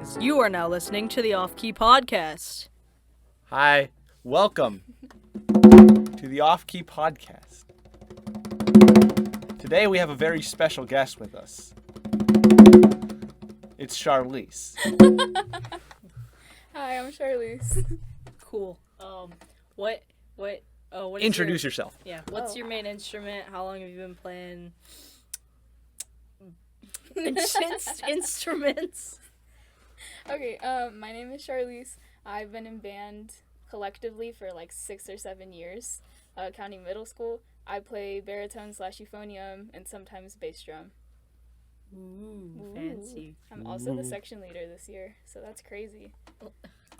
Charlise. You are now listening to the Off Key Podcast. Hi, welcome to the Off Key Podcast. Today we have a very special guest with us. It's Charlise. Hi, I'm Charlise. Cool. What is Introduce yourself. Yeah, what's your main instrument? How long have you been playing instruments? Okay, my name is Charlise. I've been in band collectively for like 6 or 7 years, counting middle school. I play baritone / euphonium and sometimes bass drum. Ooh, fancy. I'm also the section leader this year, so that's crazy.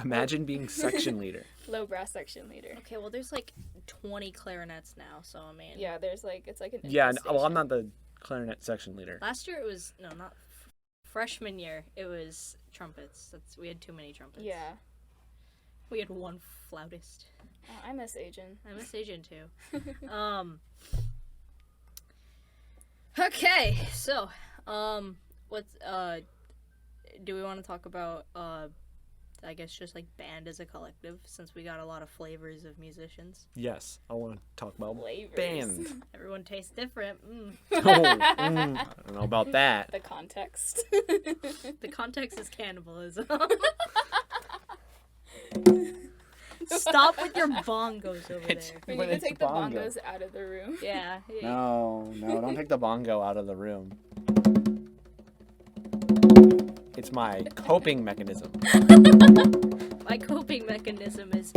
Imagine being section leader. Low brass section leader. Okay, well, there's like 20 clarinets now, so I mean. Yeah, there's like, it's like an Yeah, infestation. well, I'm not the clarinet section leader. Last year it was, no, not freshman year, it was trumpets. We had too many trumpets. Yeah. We had one flautist. Oh, I miss Asian. I miss Asian too. Okay, so, what's, do we want to talk about, I guess just like band as a collective, since we got a lot of flavors of musicians. Yes, I want to talk about Flavors. band. Everyone tastes different. I don't know about that. The context. The context is cannibalism. Stop with your bongos over It's- there. We When need to it's take the bongo. bongos out of the room. Yeah. No, don't take the bongo out of the room. It's my coping mechanism. My coping mechanism is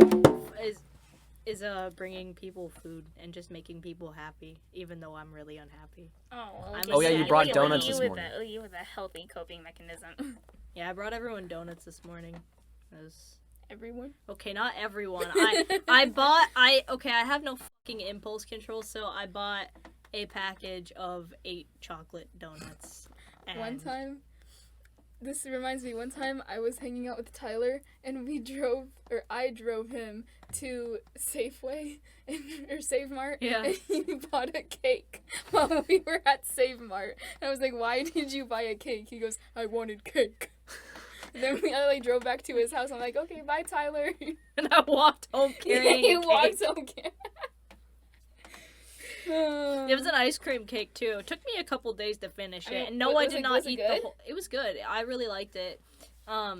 bringing people food and just making people happy, even though I'm really unhappy. Oh, I'm Oh, yeah, you brought Wait, donuts what this do you morning. with a healthy coping mechanism. Yeah, I brought everyone donuts this morning. It was... Everyone? Okay, not everyone. I have no fucking impulse control, so I bought a package of 8 chocolate donuts. And One time, this reminds me, one time I was hanging out with Tyler and I drove him to Safeway, or Save Mart, Yeah. and he bought a cake while we were at Save Mart. And I was like, why did you buy a cake? He goes, I wanted cake. Then I drove back to his house. I'm like, okay, bye, Tyler. And I walked home carrying He a cake. walked home. It was an ice cream cake too. It took me a couple days to finish it, I mean, and no, I was did it- not was it eat good? the whole. It was good. I really liked it. My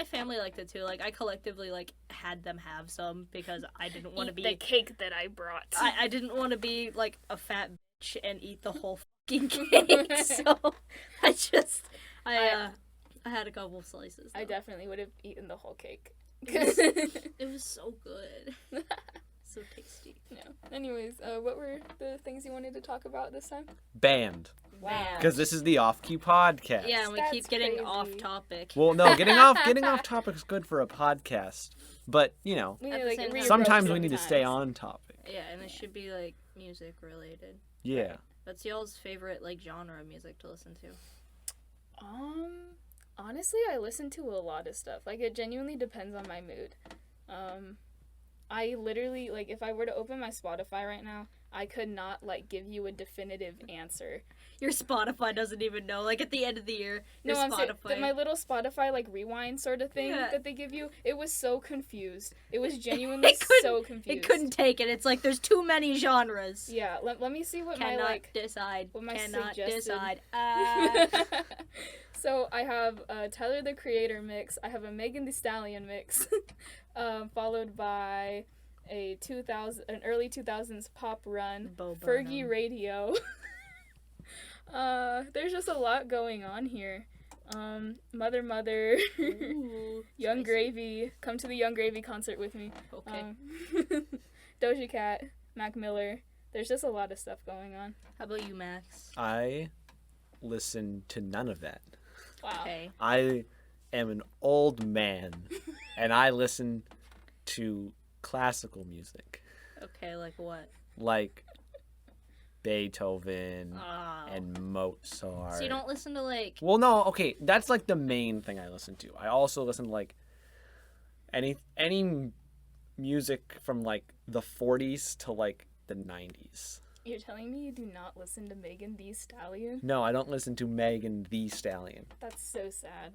family liked it too. Like I collectively had them have some because I didn't want to be the cake that I brought. I didn't want to be like a fat bitch and eat the whole fucking cake. So I had a couple of slices. I though. definitely would have eaten the whole cake. It was so good. So tasty. No. Anyways, what were the things you wanted to talk about this time? Band. Wow. Because this is the Off Key Podcast. Yeah, and we That's keep getting crazy. off topic. Well, no, getting off topic is good for a podcast. But, We At the need, same time- sometimes we need to stay on topic. Yeah, and it should be like music related. Yeah. What's y'all's favorite genre of music to listen to? Honestly, I listen to a lot of stuff. Like, it genuinely depends on my mood. I literally, if I were to open my Spotify right now, I could not, give you a definitive answer. Your Spotify doesn't even know. Like at the end of the year, your No, I'm saying, Spotify. my little Spotify, rewind sort of thing Yeah. that they give you, it was so confused. It was genuinely so confused. It couldn't take it. It's like there's too many genres. Yeah, let me see what Cannot my, decide. what my Cannot suggested- decide. So I have a Tyler the Creator mix. I have a Megan Thee Stallion mix, followed by an early 2000s pop run, Bo Fergie Burnham. Radio. There's just a lot going on here. Mother, Ooh, Young spicy. Gravy. Come to the Young Gravy concert with me. Okay. Doja Cat, Mac Miller. There's just a lot of stuff going on. How about you, Max? I listen to none of that. Wow. Okay. I am an old man, and I listen to classical music, Okay, like what? like Beethoven Oh. and Mozart. So you don't listen to Well, no, okay, that's the main thing I listen to. I also listen to any music from the 40s to the 90s. You're telling me you do not listen to Megan Thee Stallion? No, I don't listen to Megan Thee Stallion. That's so sad.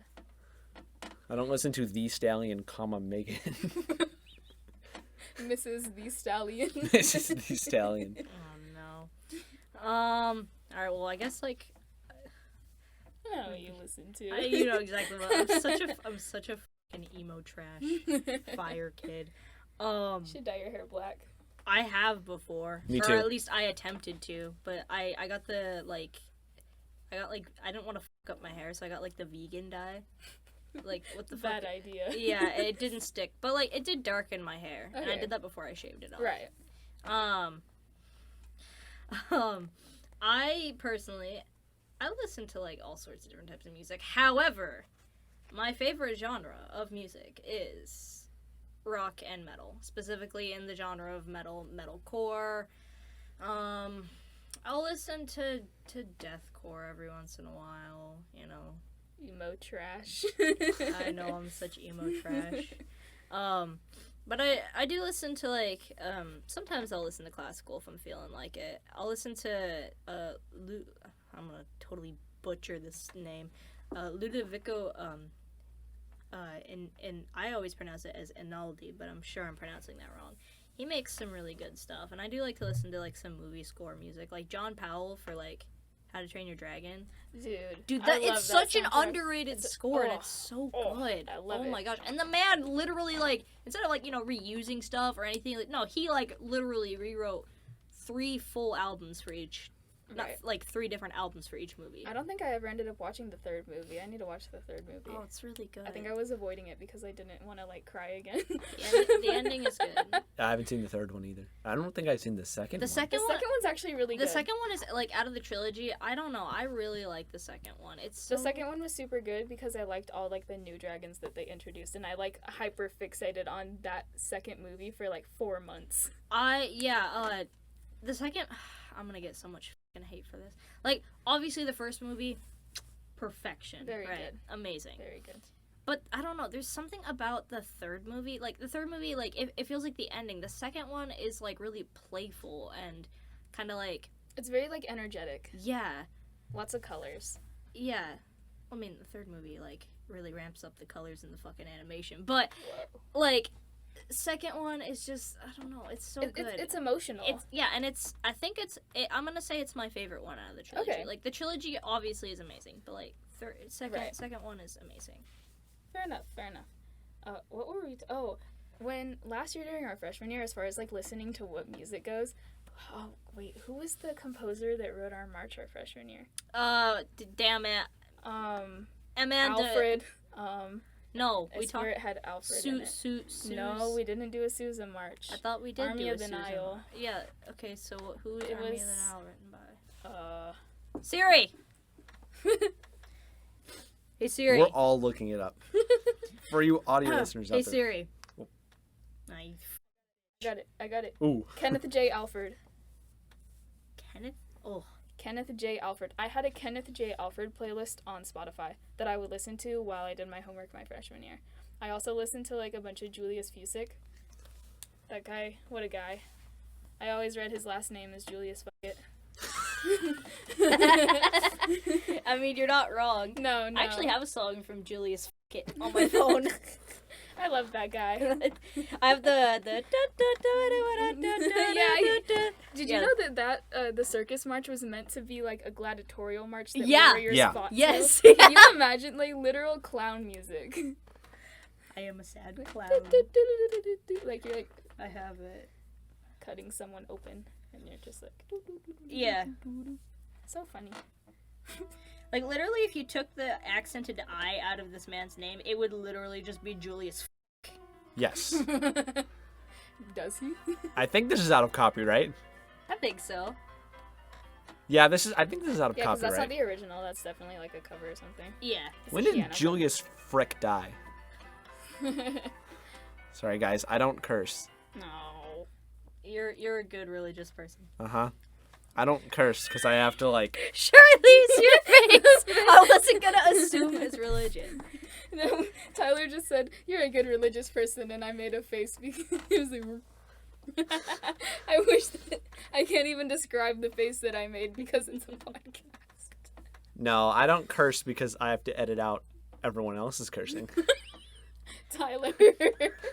I don't listen to The Stallion, comma, Megan. Mrs. Thee Stallion. This is The Stallion. Oh no. All right. Well, I guess like I know what you listen to. you know exactly what I'm such a fucking emo trash fire kid. Should dye your hair black. I have before, Me or too. at least I attempted to, but I got the I didn't want to fuck up my hair, so I got like the vegan dye. Like what the fuck? Bad idea. Yeah, it didn't stick, but like it did darken my hair, and I Okay. did that before I shaved it off. Right. I personally, I listen to like all sorts of different types of music. However, my favorite genre of music is rock and metal, specifically in the genre of metalcore. I'll listen to deathcore every once in a while, you know. Emo trash. I know I'm such emo trash. But I do listen to like sometimes I'll listen to classical if I'm feeling like it. I'll listen to I'm gonna totally butcher this name. Ludovico and I always pronounce it as Einaudi, but I'm sure I'm pronouncing that wrong. He makes some really good stuff, and I do like to listen to like some movie score music, like John Powell for like How to Train Your Dragon. Dude, That I love it's that such an soundtrack. underrated score, and it's so good. I love oh it. my gosh! And the man literally like instead of like reusing stuff or anything, like no, he like literally rewrote 3 full albums for each. Not Right. like 3 different albums for each movie. I don't think I ever ended up watching the third movie. I need to watch the third movie. Oh, it's really good. I think I was avoiding it because I didn't want to like cry again. the ending is good. I haven't seen the third one either. I don't think I've seen the second The one. second The one. second one's actually really The good. second one is like out of the trilogy. I don't know. I really like the second one. It's so... The second one was super good because I liked all like the new dragons that they introduced, and I like hyper fixated on that second movie for like 4 months. The second. I'm gonna get so much fucking hate for this. Like obviously the first movie, perfection. Very right? good. Amazing. Very good. But I don't know. There's something about the third movie. Like the third movie, like it feels like the ending. The second one is like really playful and kind of like It's very like energetic. yeah. Lots of colors. Yeah. I mean, the third movie, like, really ramps up the colors in the fucking animation. But, like, second one is just, I don't know, it's so good. It's emotional. I'm gonna say it's my favorite one out of the trilogy. Okay. Like, the trilogy obviously is amazing, but, like, Right. second one is amazing. Fair enough. What were we? When last year during our freshman year, as far as like listening to what music goes. Oh wait, who was the composer that wrote our march our freshman year? Damn it. Amanda. Alfred. No, I we swear talked. it had Alfred in it. No, we didn't do a Sousa march. I thought we did Army do of a the Susan Nile. one. Yeah. Okay. So who is It Army of the was- Nile written by? Siri. Hey Siri. We're all looking it up. For you audio listeners out Hey there. Siri. Oh. I got it. Ooh. Kenneth J. Alfred. Kenneth. Oh. Kenneth J. Alfred. I had a Kenneth J. Alfred playlist on Spotify that I would listen to while I did my homework my freshman year. I also listened to like a bunch of Julius Fusick. That guy, what a guy. I always read his last name as Julius Fuckit. I mean, you're not wrong. No. I actually have a song from Julius Fuckit on my phone. I love that guy. I have the Did you know that the circus march was meant to be like a gladiatorial march that Yeah. warriors Yeah. fought to? Yes. Can you imagine like literal clown music? I am a sad clown. Like you're like I have it. cutting someone open and you're just like Yeah. so funny. Like literally, if you took the accented I out of this man's name, it would literally just be Julius. Yes. Does he? I think this is out of copyright. I think so. Yeah, I think this is out of Yeah, because that's not copyright. the original. That's definitely like a cover or something. Yeah. When It's a did piano Julius Frick die? Sorry guys, I don't curse. No. You're a good religious person. Uh-huh. I don't curse because I have to like Charlise, your face! I wasn't gonna assume his religion. No, Tyler just said, "You're a good religious person," and I made a face because he was like, I wish that I can't even describe the face that I made because it's a podcast. No, I don't curse because I have to edit out everyone else's cursing. Tyler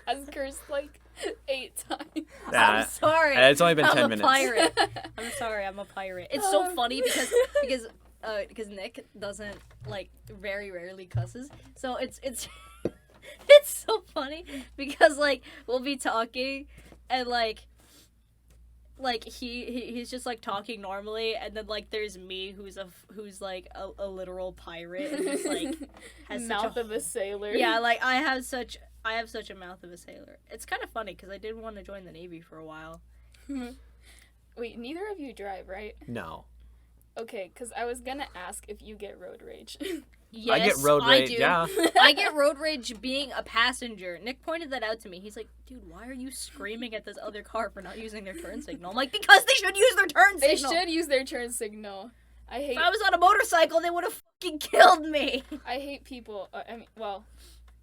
has cursed like 8 times. I'm sorry. It's only been 10 I'm a minutes. pirate. I'm sorry, I'm a pirate. It's so funny because Nick doesn't like very rarely cusses. So it's it's so funny because like we'll be talking and like he's just like talking normally, and then like there's me who's like a literal pirate and just like has Mouth such of a sailor. yeah, like I have such a mouth of a sailor. It's kind of funny because I did want to join the Navy for a while. Wait, neither of you drive, right? No. Okay, because I was gonna ask if you get road rage. Yes, I get road rage, do. yeah. I get road rage being a passenger. Nick pointed that out to me. He's like, dude, why are you screaming at this other car for not using their turn signal? I'm like, because they should use their turn They signal. should use their turn signal. If I was on a motorcycle, they would have fucking killed me. I hate people.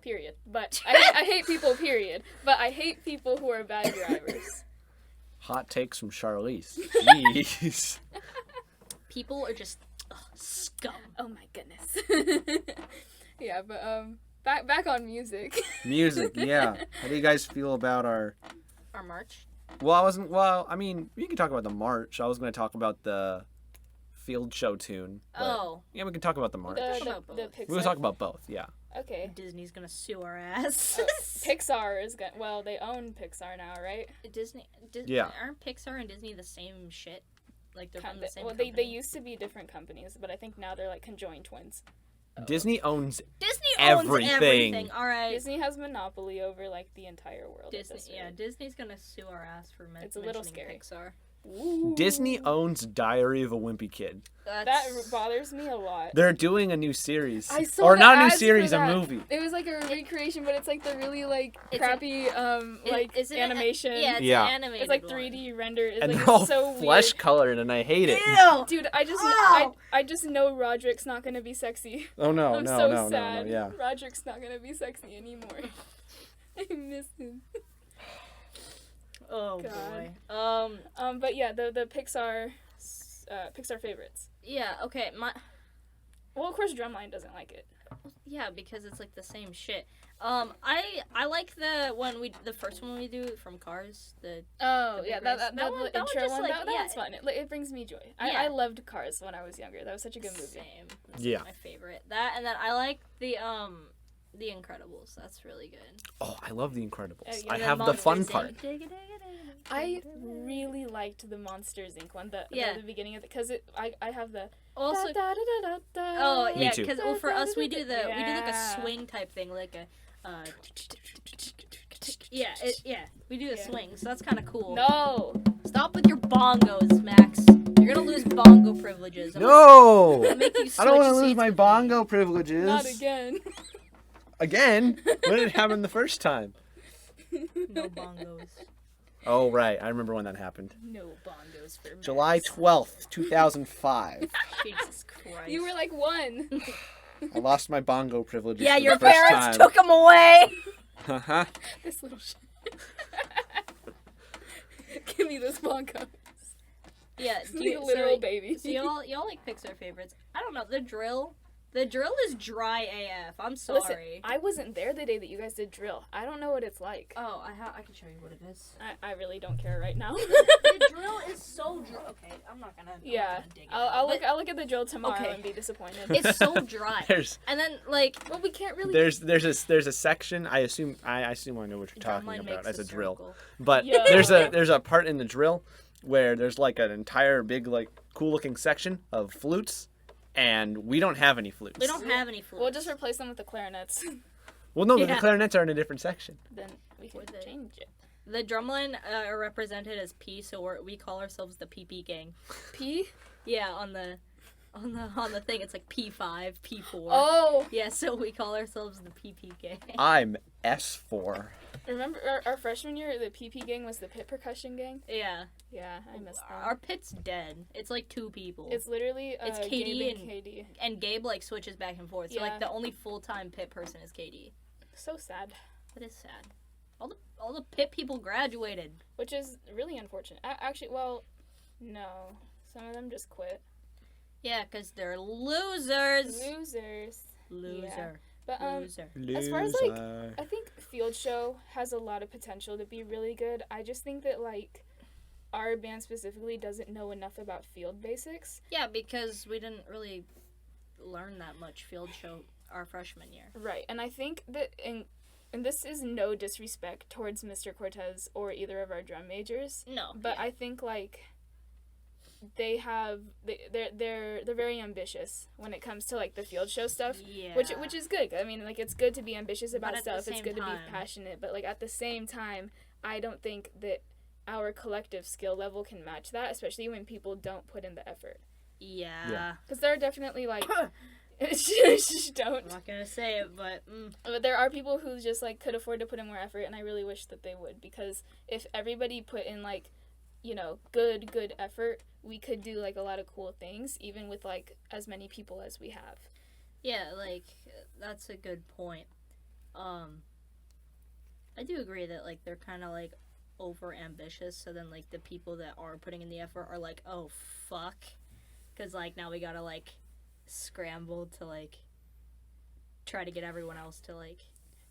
Period. But I hate people. Period. But I hate people who are bad drivers. Hot takes from Charlise. Jeez. People are just scum. Oh my goodness. Yeah, but back on music. Music, yeah. How do you guys feel about our... Our march. I mean, we can talk about the march. I was going to talk about the field show tune. But, Oh. yeah, we can talk about the march. The Pixar. We will talk about both, yeah. Okay. Disney's gonna sue our ass. Pixar is gonna. Well, they own Pixar now, right? Yeah. Aren't Pixar and Disney the same shit? Like they're from Kinda. the same Well, company? they used to be different companies, but I think now they're like conjoined twins. Disney owns Disney owns everything. everything. All right. Disney has monopoly over like the entire world. at Disney, this yeah, rate. Disney's gonna sue our ass for It's a little mentioning scary. Pixar. Ooh. Disney owns Diary of a Wimpy Kid. That bothers me a lot. They're doing a new series. I saw or the not a new ads for series, a that. movie. It was like a recreation, but it's like the really like It's crappy is it animation. It's Yeah. an animated It's like one. 3D rendered. It's And like they're all it's so flesh weird. colored, and I hate it. Ew! Dude, Ow! I just know Roderick's not gonna be sexy. Oh no, I'm no, so no, sad. no, yeah. Roderick's not gonna be sexy anymore. I miss him. Oh God. boy. But yeah, the Pixar favorites. Yeah. Okay. Well, of course, Drumline doesn't like it. Yeah, because it's like the same shit. I like the first one we do from Cars. Oh, The yeah, big that race. That one intro just, one, like, that yeah. one's fun. It brings me joy. Yeah. I loved Cars when I was younger. That was such a good movie. Same. That's Yeah. my favorite. That, and then I like the Incredibles. That's really good. Oh, I love The Incredibles. Yeah, I And have then the fun Monsters, part. Inc. I really liked the Monsters Inc. one, the beginning of it, because I have the Also, da, da, da, da, da, oh Me yeah, too. because for us we do like Yeah. a swing type thing, like a we do a Yeah. swing, so that's kind of cool. No, Stop with your bongos, Max. You're gonna lose bongo privileges. No! I'll make you I don't want to switch lose seats my with bongo privileges. not again. Again? When did it happen the first time? me. No bongos. Oh, right. I remember when that happened. No bongos for Max. July 12th, 2005. Jesus Christ. You were like 1. I lost my bongo privileges yeah, for your the first parents time. took them away. Uh-huh. This little shit. Give me this bongo. Yeah, You literal baby. So y'all like Pixar favorites? I don't know. The Drill is dry AF. I'm sorry. Listen, I wasn't there the day that you guys did drill. I don't know what it's like. Oh, I can show you what it is. I really don't care right now. The Drill is so dry. Okay, I'm not gonna. Dig it out, I'll but look at the drill tomorrow Okay. and be disappointed. It's so dry. And then like Well, we can't really. There's a section. I assume I know what you're talking Drumline about makes as a drill. circle. But Yeah. there's a part in the drill where there's like an entire big like cool looking section of flutes, and we don't have any flutes. We don't have any flutes. We'll just replace them with the clarinets. Well, no, the Yeah. clarinets are in a different section. Then we can With it. change it. The drumline are represented as P, so we call ourselves the PP gang. P. Yeah, on the thing it's like P5, P4. Oh, Yeah, so we call ourselves the PP gang. I'm S4. remember our freshman year? The PP gang was the pit percussion gang. Yeah. Yeah, I missed that. Our pit's dead. It's like 2 people. It's literally It's Gabe KD and KD. and Gabe like switches back and forth. So Yeah. like the only full-time pit person is KD. So sad. That is sad. All the pit people graduated. which is really unfortunate. Actually, well, no, some of them just quit. Yeah, because they're losers. Losers. Loser. But Loser. as far as like, I think field show has a lot of potential to be really good. I just think that like our band specifically doesn't know enough about field basics. Yeah, because we didn't really learn that much field show our freshman year. Right, and I think that and this is no disrespect towards Mr. Cortez or either of our drum majors, No. but yeah. I think like they're very ambitious when it comes to like the field show stuff. Yeah. Which is good. I mean, like it's good to be ambitious about But at the stuff. It's same good to time- be passionate, but like at the same time, I don't think that our collective skill level can match that, especially when people don't put in the effort. Yeah. Because there are definitely like don't. I'm not gonna say it, but But there are people who just like could afford to put in more effort, and I really wish that they would, because if everybody put in like, you know, good effort, we could do like a lot of cool things, even with like as many people as we have. yeah, like that's a good point. I do agree that like they're kind of like over ambitious, so then like the people that are putting in the effort are like, oh fuck, because like now we gotta like scramble to like try to get everyone else to like.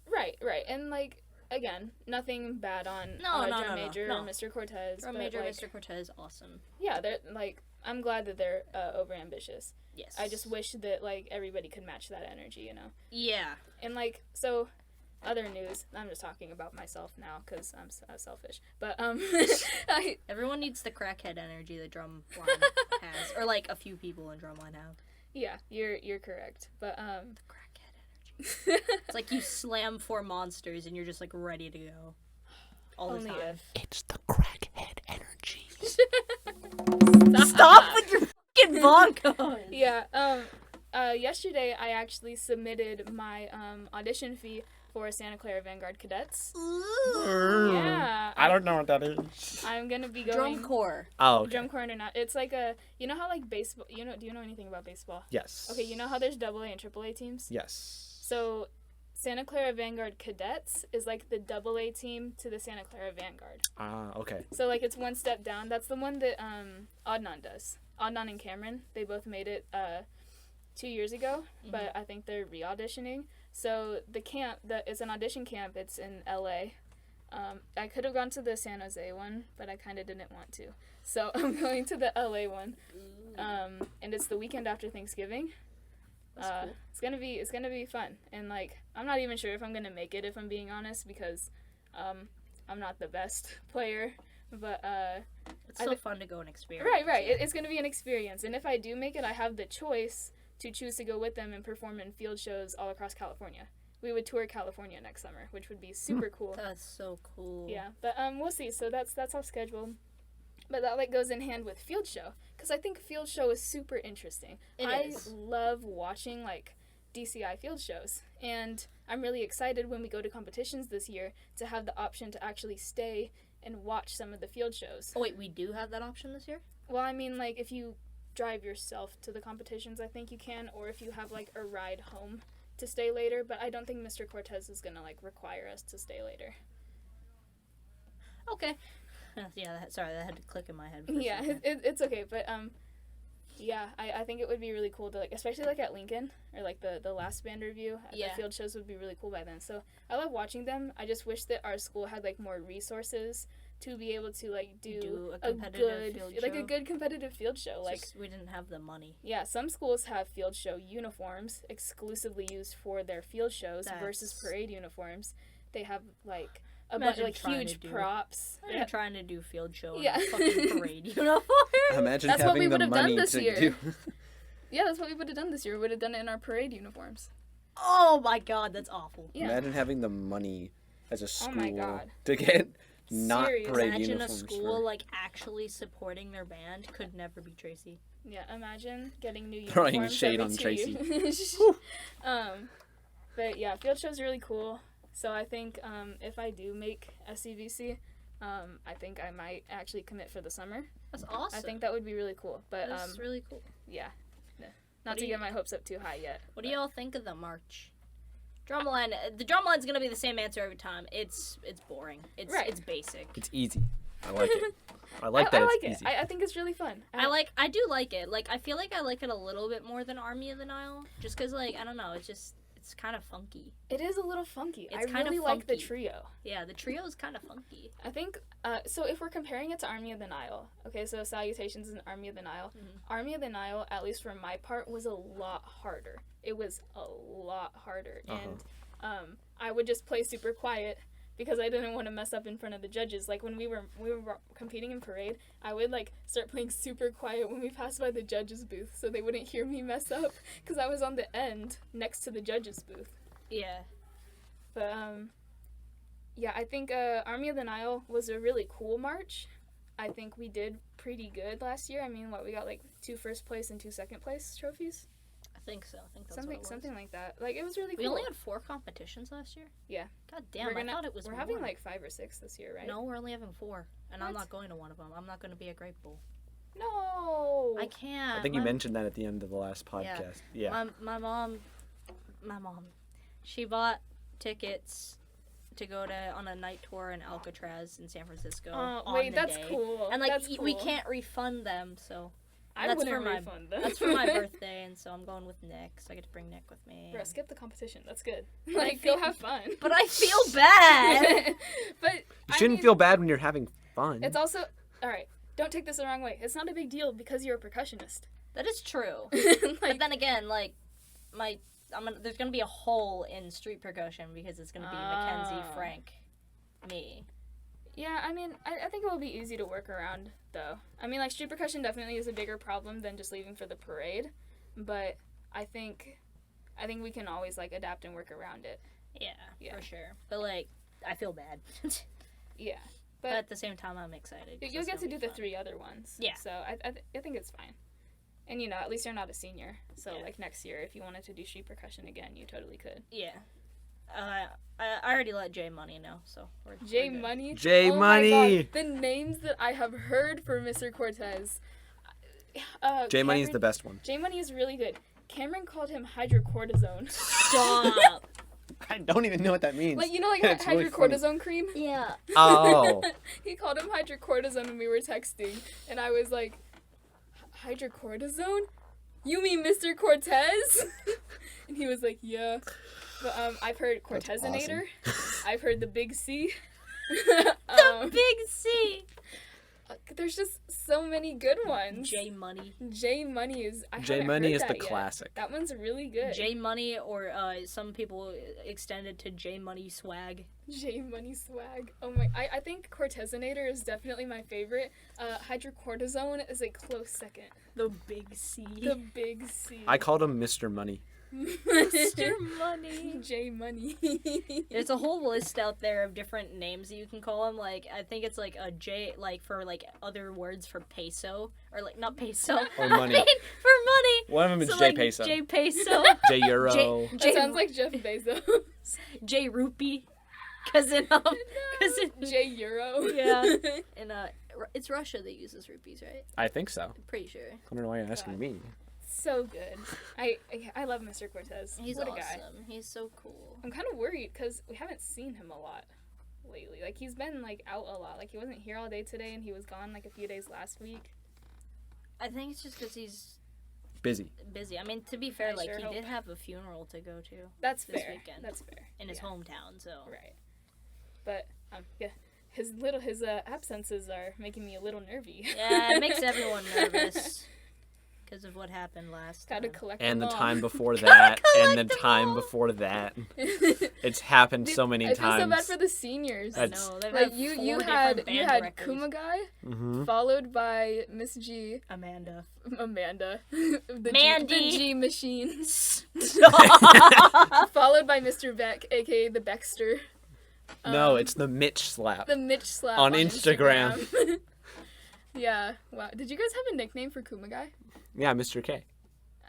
Right, and like again, nothing bad on No, drum major no. or Mr. Cortez. Drum but, major like, Mr. Cortez, awesome. Yeah, they're like I'm glad that they're over ambitious. Yes. I just wish that like everybody could match that energy, you know. Yeah. And like so. Other news. I'm just talking about myself now because I'm selfish. But Everyone needs the crackhead energy that Drumline has, or like a few people in Drumline have. yeah, you're correct. But The crackhead energy. It's like you slam 4 monsters and you're just like ready to go all the only time. if. It's the crackhead energy. Stop with your fucking vodka. Yeah. Yesterday I actually submitted my audition fee for Santa Clara Vanguard Cadets. Yeah. I don't know what that is. I'm gonna be going Drum corps. Oh, okay. drum corps or not. It's like a you know how like baseball. Do you know anything about baseball? Yes. Okay, you know how there's AA and AAA teams. Yes. So Santa Clara Vanguard Cadets is like the AA team to the Santa Clara Vanguard. Okay. So like it's one step down. That's the one that Adnan does. Adnan and Cameron, they both made it 2 years ago, but I think they're re-auditioning. So the camp, it's an audition camp. It's in LA. I could have gone to the San Jose one, but I kind of didn't want to. So I'm going to the LA one, and it's the weekend after Thanksgiving. That's cool. It's gonna be fun, and like I'm not even sure if I'm gonna make it, if I'm being honest, because I'm not the best player, but It's still fun to go and experience. right. It's gonna be an experience, and if I do make it, I have the choice to choose to go with them and perform in field shows all across California. We would tour California next summer, which would be super cool. That's so cool. Yeah, but we'll see. So that's off schedule. But that like goes in hand with field show, because I think field show is super interesting. I love watching like DCI field shows, and I'm really excited when we go to competitions this year to have the option to actually stay and watch some of the field shows. Oh wait, we do have that option this year? Well, I mean, like if you drive yourself to the competitions, I think you can, or if you have like a ride home to stay later, but I don't think Mr. Cortez is gonna like require us to stay later. Okay. Yeah, sorry, that had to click in my head. Yeah, it's okay, but yeah, I think it would be really cool to like, especially like at Lincoln or like the last band review. Yeah. The field shows would be really cool by then. So I love watching them. I just wish that our school had like more resources to be able to like do a competitive field show. like a good competitive field show. Like Just, we didn't have the money. yeah, some schools have field show uniforms exclusively used for their field shows versus parade uniforms. They have like a bunch of like huge props. They're trying to do field show Yeah. in a fucking parade uniform. Imagine That's what having we the would have done money this to year. do. Yeah, that's what we would have done this year. We would have done it in our parade uniforms. Oh my god, that's awful. Yeah. Imagine having the money as a school Oh my God. to get not Serious. parade Imagine a uniforms school for... like actually supporting their band. Could never be Tracy. Yeah, imagine getting new uniforms. Throwing shade every on 2 Tracy. years. But yeah, field show's really cool. So I think if I do make SCVC, I think I might actually commit for the summer. That's awesome. I think that would be really cool. But that's really cool. yeah, not to get my hopes up too high yet. What do y'all think of the march? Drumline. The drumline's gonna be the same answer every time. It's boring. It's basic. It's easy. I like it. I like that I it's like it. easy. I think it's really fun. I do like it. Like, I feel like I like it a little bit more than Army of the Nile, just because, like, I don't know, it's kind of funky. It is a little funky. It's I kind of really like the funky. trio. Yeah, the trio is kind of funky. I think, so if we're comparing it to Army of the Nile, okay, so Salutations and Army of the Nile, Army of the Nile, at least for my part, was a lot harder. It was a lot harder, and I would just play super quiet because I didn't want to mess up in front of the judges. Like, when we were competing in parade, I would, like, start playing super quiet when we passed by the judges' booth so they wouldn't hear me mess up because I was on the end next to the judges' booth. Yeah. But, yeah, I think Army of the Nile was a really cool march. I think we did pretty good last year. I mean, we got, like, 2 first place and 2 second place trophies? I think so. I think that's Something like that. Like, it was really cool. We only had 4 competitions last year? Yeah. God damn, I thought it was We're more. having, like, 5 or 6 this year, right? No, we're only having 4. And I'm What? not going to one of them. I'm not going to be a Great Bull. No! I can't. I think you mentioned that at the end of the last podcast. Yeah. My mom, she bought tickets to go on a night tour in Alcatraz in San Francisco. Oh, on wait, the that's day. cool. And, like, that's cool. we can't refund them, so. I that's wouldn't for my refund them. That's for my birthday, and so I'm going with Nick, so I get to bring Nick with me. Bro, skip the competition. That's good. I Like, feel- go have fun. But I feel bad. But You shouldn't feel bad when you're having fun. It's also, all right. Don't take this the wrong way. It's not a big deal because you're a percussionist. That is true. Like, But then again, like, there's gonna be a hole in street percussion because it's gonna be Mackenzie, Frank, me. yeah, I mean, I think it will be easy to work around, though. I mean, like, street percussion definitely is a bigger problem than just leaving for the parade, but I think we can always, like, adapt and work around it. Yeah, for sure. But, like, I feel bad. Yeah. But at the same time, I'm excited. 'cause You'll it's get to gonna do be the fun. 3 other ones. Yeah. So I think it's fine. And, you know, at least you're not a senior. So, Yeah. like, next year, if you wanted to do street percussion again, you totally could. Yeah. I already let Jay Money know, so we're J good. Money. J Oh my Money. God, the names that I have heard for Mr. Cortez. J Money is the best one. J Money is really good. Cameron called him hydrocortisone. Stop. I don't even know what that means. Like, you know, like It's really hydrocortisone cream? Yeah. Oh. He called him hydrocortisone when we were texting, and I was like, hydrocortisone? You mean Mr. Cortez? And he was like, yeah. But I've heard Cortezinator. I've heard the Big C. The Big C. There's just so many good ones. J Money. J Money is. J Money is the classic. That one's really good. J Money, or some people extended to J Money Swag. J Money swag. Oh my! I think Cortezinator is definitely my favorite. Hydrocortisone is a close second. The Big C. The Big C. I called him Mr. Money. Mr. Money. J Money. There's a whole list out there of different names that you can call him. Like, I think it's like a J, like for like other words for peso, or like not peso. Or money. I mean, for money. One of them is So, J like, Peso. J Peso. J Euro. That sounds like Jeff Bezos. J Rupee. Cause J Euro. Yeah. And it's Russia that uses rupees, right? I think so. I'm pretty sure. I don't know why you're asking me. So good. I love Mr. Cortez. He's what awesome. a guy. He's so cool. I'm kind of worried because we haven't seen him a lot lately. Like, he's been, like, out a lot. Like, he wasn't here all day today, and he was gone, like, a few days last week. I think it's just because he's Busy. busy. I mean, to be fair, I like, sure he hope. did have a funeral to go to That's this fair. weekend. That's fair. in his Yeah. hometown, so. Right. But, yeah. His absences are making me a little nervy. Yeah, it makes everyone nervous because of what happened last Gotta time. collect And the them all. time before that. And the collect them time all. before that. It's happened so many I feel so bad times. for the seniors. I That's- know, they've Like, had you four had different you band had directors. Kumagai, Mm-hmm. followed by Miss G, Amanda. Amanda, the Mandy. G machine, Stop! followed by Mr. Beck, aka the Beckster. No, it's the Mitch slap. The Mitch slap On Instagram. Yeah. Wow. Did you guys have a nickname for Kumagai? Yeah, Mr. K.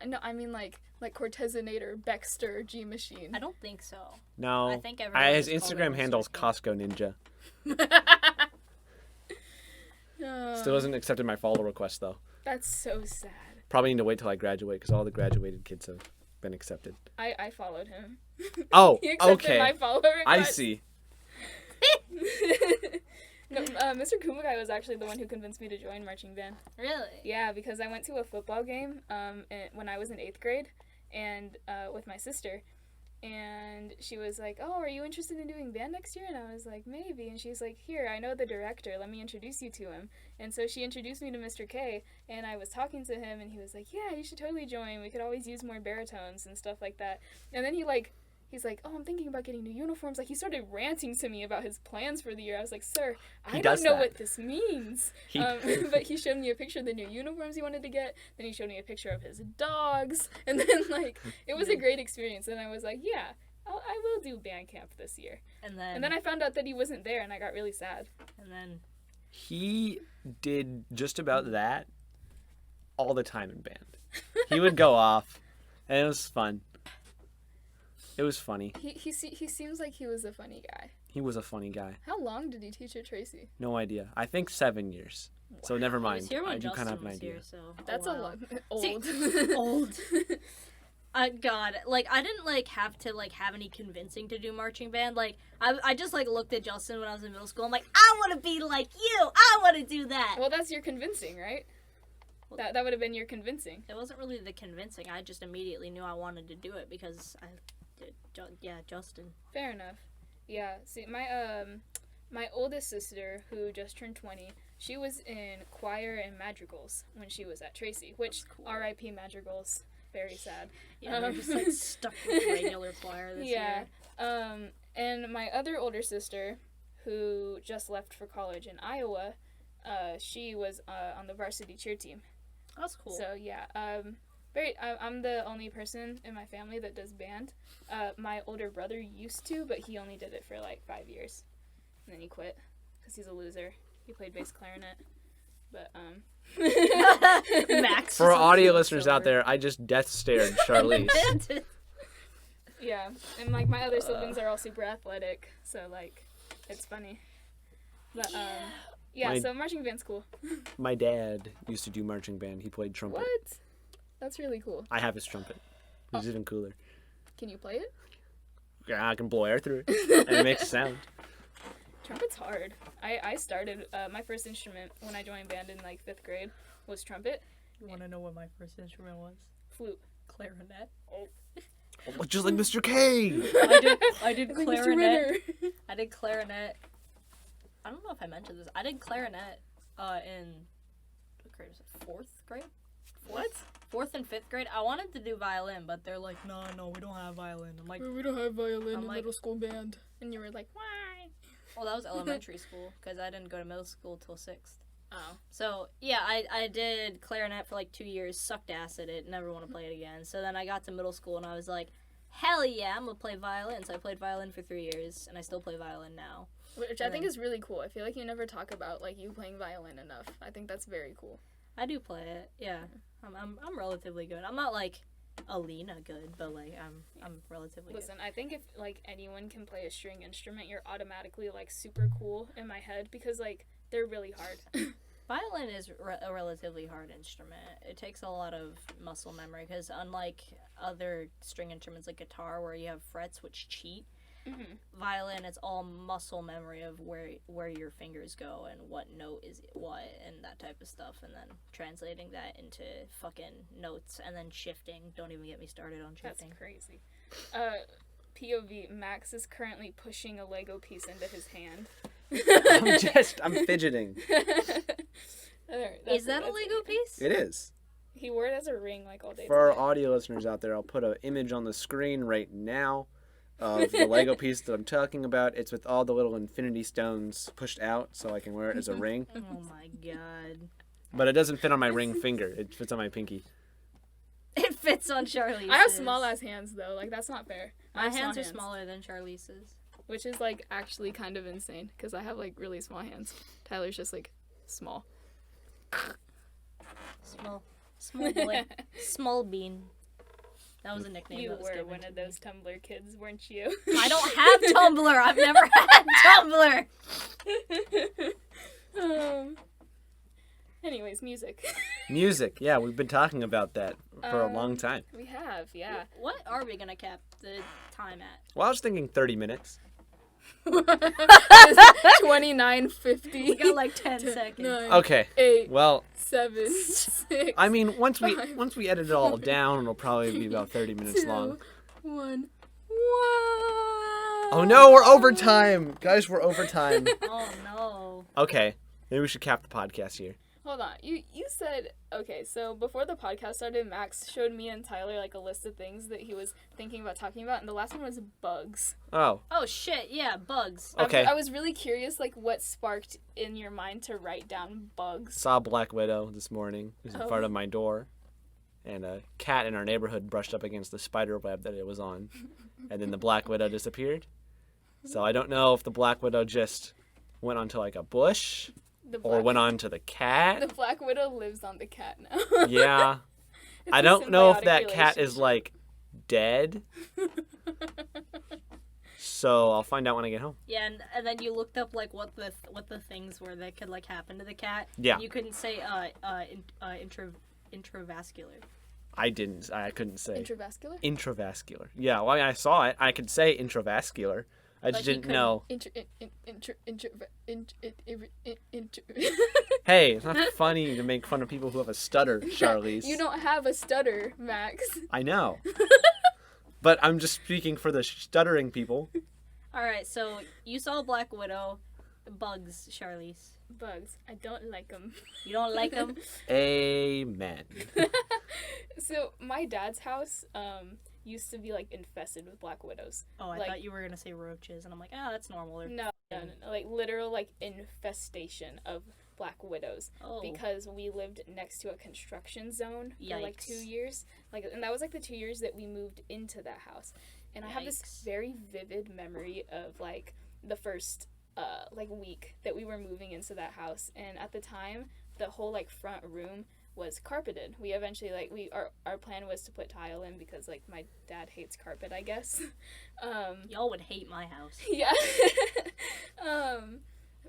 No, I mean like Cortezinator, Beckster, G machine. I don't think so. No. I think everyone his just called Instagram him handle's Mr. K. Costco Ninja. Still hasn't accepted my follow request though. That's so sad. Probably need to wait till I graduate because all the graduated kids have been accepted? I followed him. Oh, He accepted okay. my follow I request. see. No, Mr. Kumagai was actually the one who convinced me to join marching band. Really? Yeah, because I went to a football game when I was in 8th grade and with my sister. And she was like, oh, are you interested in doing band next year? And I was like, maybe. And she's like, here, I know the director. Let me introduce you to him. And so she introduced me to Mr. K. And I was talking to him, and he was like, yeah, you should totally join. We could always use more baritones and stuff like that. And then he's like, oh, I'm thinking about getting new uniforms. Like, he started ranting to me about his plans for the year. I was like, sir, I don't know what this means. But he showed me a picture of the new uniforms he wanted to get. Then he showed me a picture of his dogs. And then, like, it was a great experience. And I was like, yeah, I will do band camp this year. And then I found out that he wasn't there, and I got really sad. And then... He did just about that all the time in band. He would go off, and it was fun. It was funny. He seems like he was a funny guy. He was a funny guy. How long did he teach at Tracy? No idea. I think 7 years. Wow. So never mind. I was here when I do Justin kind of have an was idea. here, so... That's a lot. Old. See, old. God, like, I didn't, like, have to, like, have any convincing to do marching band. Like, I just, like, looked at Justin when I was in middle school. I'm like, I want to be like you. I want to do that. Well, that's your convincing, right? That would have been your convincing. It wasn't really the convincing. I just immediately knew I wanted to do it because I did. Yeah, Justin. Fair enough. Yeah. See, my oldest sister, who just turned 20, she was in choir and madrigals when she was at Tracy, which cool. R.I.P. madrigals. Very sad. Yeah, they're just, like, stuck with regular choir this year. And my other older sister, who just left for college in Iowa, she was on the varsity cheer team. That's cool. So, yeah. I'm the only person in my family that does band. My older brother used to, but he only did it for, like, 5 years. And then he quit, because he's a loser. He played bass clarinet. But, Max. For audio listeners out there, I just death stared Charlise. Yeah, and, like, my other siblings are all super athletic, so, like, it's funny. But, so marching band's cool. My dad used to do marching band. He played trumpet. What? That's really cool. I have his trumpet. It's even cooler. Can you play it? Yeah, I can blow air through it, and it makes a sound. Trumpet's hard. I started, my first instrument when I joined band in, like, 5th grade was trumpet. You want to know what my first instrument was? Flute. Clarinet. Oh, just like Mr. K! I did Like clarinet. I did clarinet. I don't know if I mentioned this. I did clarinet in, what grade was it? 4th grade? What? 4th and 5th grade. I wanted to do violin, but they're like, no, we don't have violin. I'm like, we don't have violin in middle school band. And you were like, why? well, that was elementary school, because I didn't go to middle school till 6th. Oh. So, yeah, I did clarinet for like 2 years, sucked ass at it, never want to play it again. So then I got to middle school and I was like, hell yeah, I'm going to play violin. So I played violin for 3 years, and I still play violin now. Which I think is really cool. I feel like you never talk about, like, you playing violin enough. I think that's very cool. I do play it, yeah. I'm relatively good. I'm not, like, Alina good, but, like, I'm relatively Listen, I think if, like, anyone can play a string instrument, you're automatically, like, super cool in my head, because, like, they're really hard. Violin is a relatively hard instrument. It takes a lot of muscle memory, because unlike other string instruments like guitar where you have frets which cheat, violin, it's all muscle memory of where your fingers go and what note is what and that type of stuff, and then translating that into fucking notes and then shifting. Don't even get me started on shifting. That's crazy. POV, Max is currently pushing a Lego piece into his hand. I'm fidgeting. Is that a Lego piece? It is. He wore it as a ring like all day. For our audio listeners out there, I'll put an image on the screen right now of the Lego piece that I'm talking about. It's with all the little infinity stones pushed out so I can wear it as a ring. Oh my god. But it doesn't fit on my ring finger. It fits on my pinky. It fits on Charlise's. I have small ass hands though. Like, that's not fair. My hands are smaller than Charlise's. Which is, like, actually kind of insane because I have, like, really small hands. Tyler's just, like, small. Small boy. Small bean. That was a nickname You that was were given one to of me. those Tumblr kids, weren't you? I don't have Tumblr. I've never had Tumblr. Anyways, music. Music. Yeah, we've been talking about that for a long time. We have, yeah. What are we gonna cap the time at? Well, I was thinking 30 minutes. 29:50. We got like 10 seconds. 9, Okay. 8, Well, 7, 6. I mean, once we Five, edit it all down, it'll probably be about 30 minutes 2, long. 1. Wow. Oh no, we're overtime. Guys, we're overtime. Oh no. Okay. Maybe we should cap the podcast here. Hold on. You said, okay, so before the podcast started, Max showed me and Tyler like a list of things that he was thinking about talking about, and the last one was bugs. Oh, Oh shit, yeah, bugs. okay. I was really curious, like, what sparked in your mind to write down bugs. Saw a black widow this morning. It was in Oh. front of my door. And a cat in our neighborhood brushed up against the spider web that it was on. And then the black widow disappeared. So I don't know if the black widow just went onto like a bush The or went onto the cat. The Black Widow lives on the cat now. Yeah. It's I a don't know if symbiotic that cat is relationship. like dead. So I'll find out when I get home. Yeah, and then you looked up like what the things were that could like happen to the cat. Yeah. You couldn't say intravascular. I couldn't say. Intravascular? Intravascular. Yeah, well, I saw it. I could say intravascular. I just But he didn't know. Hey, it's not funny to make fun of people who have a stutter, Charlise. You don't have a stutter, Max. I know. But I'm just speaking for the stuttering people. All right, so you saw Black Widow, bugs, Charlize. Bugs. I don't like them. You don't like them? Amen. So my dad's house used to be like infested with black widows. Oh, I Like- thought you were gonna say roaches, and I'm like, ah, that's normal. They're- No, like literal like infestation of black widows Oh. because we lived next to a construction zone for like 2 Yikes. years. And that was like the 2 years that we moved into that house. And I have this Yikes. very vivid memory of like the first like week that we were moving into that house, and at the time the whole like front room was carpeted. We eventually like our plan was to put tile in because like my dad hates carpet, I guess. Y'all would hate my house. Yeah.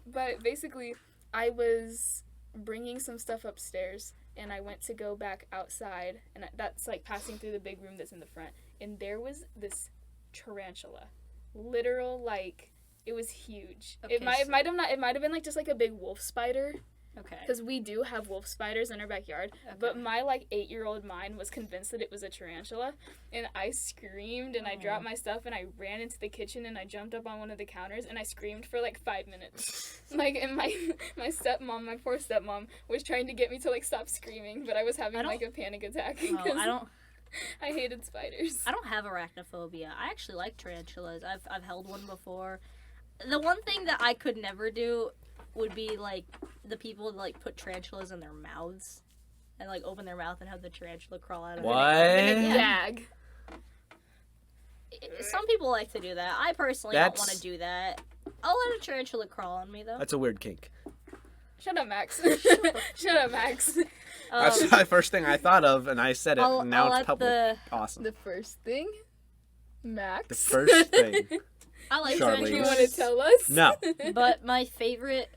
But basically I was bringing some stuff upstairs and I went to go back outside, and that's like passing through the big room that's in the front, and there was this tarantula. Literal, like, it was huge. Okay, It might have been like just like a big wolf spider, Okay. because we do have wolf spiders in our backyard. But my like 8-year-old mind was convinced that it was a tarantula, and I screamed and I dropped my stuff and I ran into the kitchen and I jumped up on one of the counters and I screamed for like 5 minutes. Like, and my stepmom, my poor stepmom, was trying to get me to like stop screaming, but I was having like a panic attack Oh, because I hated spiders. I don't have arachnophobia. I actually like tarantulas. I've held one before. The one thing that I could never do would be like the people that like put tarantulas in their mouths and like open their mouth and have the tarantula crawl out of What? And Yeah. gag. Some people like to do that. I personally don't want to do that. I'll let a tarantula crawl on me though. That's a weird kink. Shut up, Max. Shut up, Max. That's the first thing I thought of, and I said it, and now it's public. Awesome. The first thing, Max. The first thing. I like Charlise. You tarantulas. want to tell us? No. But my favorite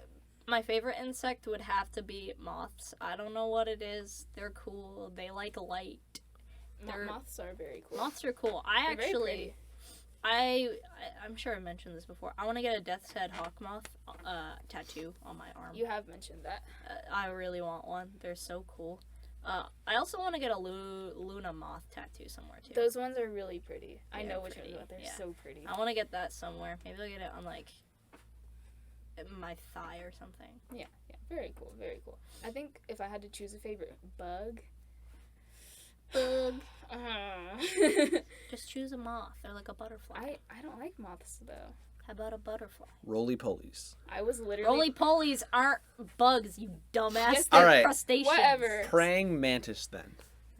insect would have to be moths. I don't know what it is. They're cool. They like light. Moths are very cool. Moths are cool. They're very pretty. I'm sure I mentioned this before. I want to get a death's head hawk moth tattoo on my arm. You have mentioned that. I really want one. They're so cool. I also want to get a Luna moth tattoo somewhere too. Those ones are really pretty. I They're know which pretty, ones, but they're yeah. so pretty. I want to get that somewhere. Maybe I'll get it on like my thigh or something. Yeah, very cool, very cool. I think if I had to choose a favorite bug, Just choose a moth. They're like a butterfly. I don't like moths though. How about a butterfly? Roly-polies. I was literally Roly-polies aren't bugs, you dumbass. Yes, They're All right. crustaceans. whatever. Praying mantis, then.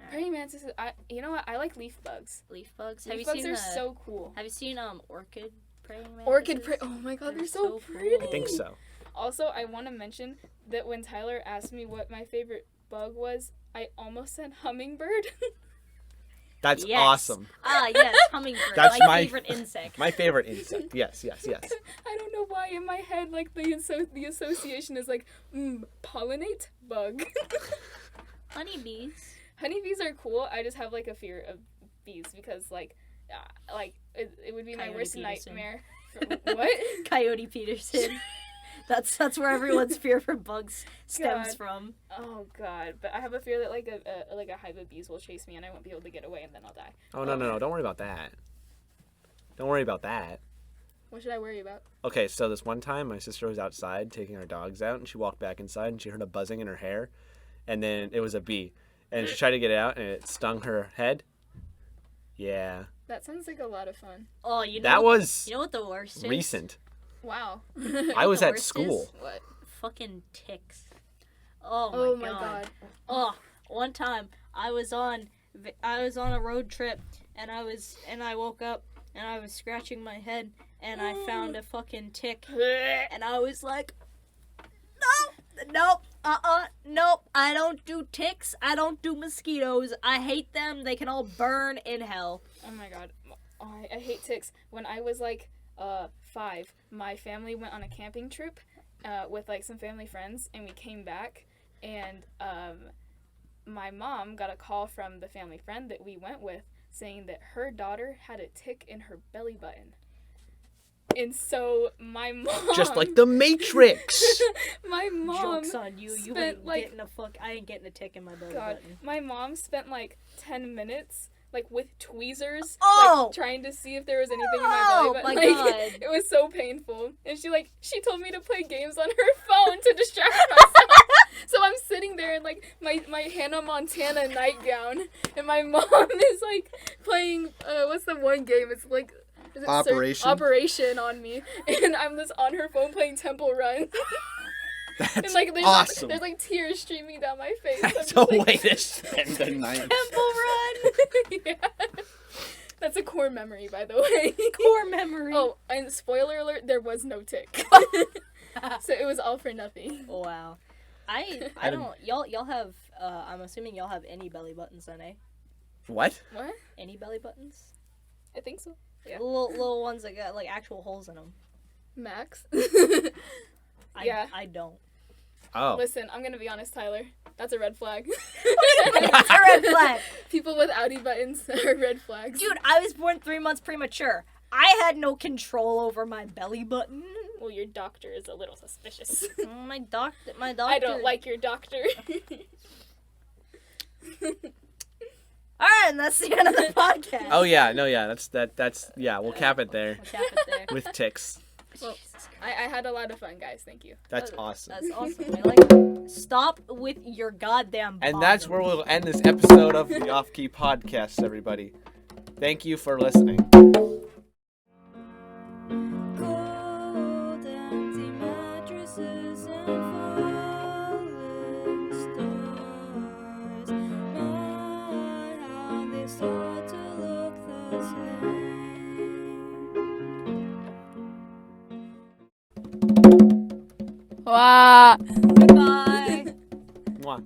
Praying mantises. You know what? I like leaf bugs. Leaf bugs. Leaf bugs are so cool. Have you seen orchid praying mantises? Oh my god, they're so so pretty. cool. I think so. Also, I want to mention that when Tyler asked me what my favorite bug was, I almost said hummingbird. That's Yes. awesome. Ah, yes, hummingbird. That's my my- favorite insect. My favorite insect. Yes. I don't know why why in my head like the association is like pollinate bug. Honeybees. Honeybees are cool. I just have like a fear of bees because like it would be my Coyote worst Peterson. nightmare. What? Coyote Peterson. That's where everyone's fear for bugs stems God. from. Oh god, but I have a fear that like a hive of bees will chase me and I won't be able to get away and then I'll die. Oh, no. Don't worry about that. Don't worry about that. What should I worry about? Okay, so this one time my sister was outside taking our dogs out and she walked back inside and she heard a buzzing in her hair and then it was a bee. And she tried to get it out and it stung her head. Yeah. That sounds like a lot of fun. Oh, you know That what, was you know what the worst is? recent. Wow. I was The at worst school. is What? fucking ticks. Oh Oh my my god. Oh, one time I was on a road trip and I woke up and I was scratching my head and I found a fucking tick and I was like, nope, nope, I don't do ticks, I don't do mosquitoes, I hate them, they can all burn in hell. Oh my god. Oh, I hate ticks. When I was like 5, my family went on a camping trip with like some family friends and we came back and my mom got a call from the family friend that we went with saying that her daughter had a tick in her belly button. And so my mom Just like the Matrix. my mom Joke's on you, you spent, ain't like- getting I ain't getting a tick in my belly God, button. my mom spent like 10 minutes like with tweezers, Oh! like trying to see if there was anything in my Oh, belly button. my Like, God. it was so painful. And she told me to play games on her phone to distract myself. So I'm sitting there in like my Hannah Montana nightgown, and my mom is like playing what's the one game? It's like is it Operation. Operation on me, and I'm just on her phone playing Temple Run. That's And like awesome. there's like tears streaming down my face. I'm That's just, a like, way to spend the night. Temple Run! yeah. That's a core memory, by the way. Core memory. Oh, and spoiler alert, there was no tick. So it was all for nothing. Wow. I don't y'all have I'm assuming y'all have any belly buttons then, eh? What? What? Any belly buttons? I think so. Yeah. Little ones that got like actual holes in them. Max. I, Yeah. I don't. Oh. Listen, I'm gonna be honest, Tyler. That's a red flag. It's a red flag. People with outie buttons are red flags. Dude, I was born 3 months premature. I had no control over my belly button. Well, your doctor is a little suspicious. My doctor. I don't like your doctor. All right, and that's the end of the podcast. Oh yeah, no, yeah, that's yeah. We'll cap it there We'll cap it there. with ticks. Well, I had a lot of fun, guys. Thank you. That's awesome. That's awesome. I like it. Stop with your goddamn. And that's bottom. where we'll end this episode of the Off Key Podcast, everybody. Thank you for listening. Cold empty mattresses and falling stars. My, how they start to look the same. Wow. Goodbye. Mwah.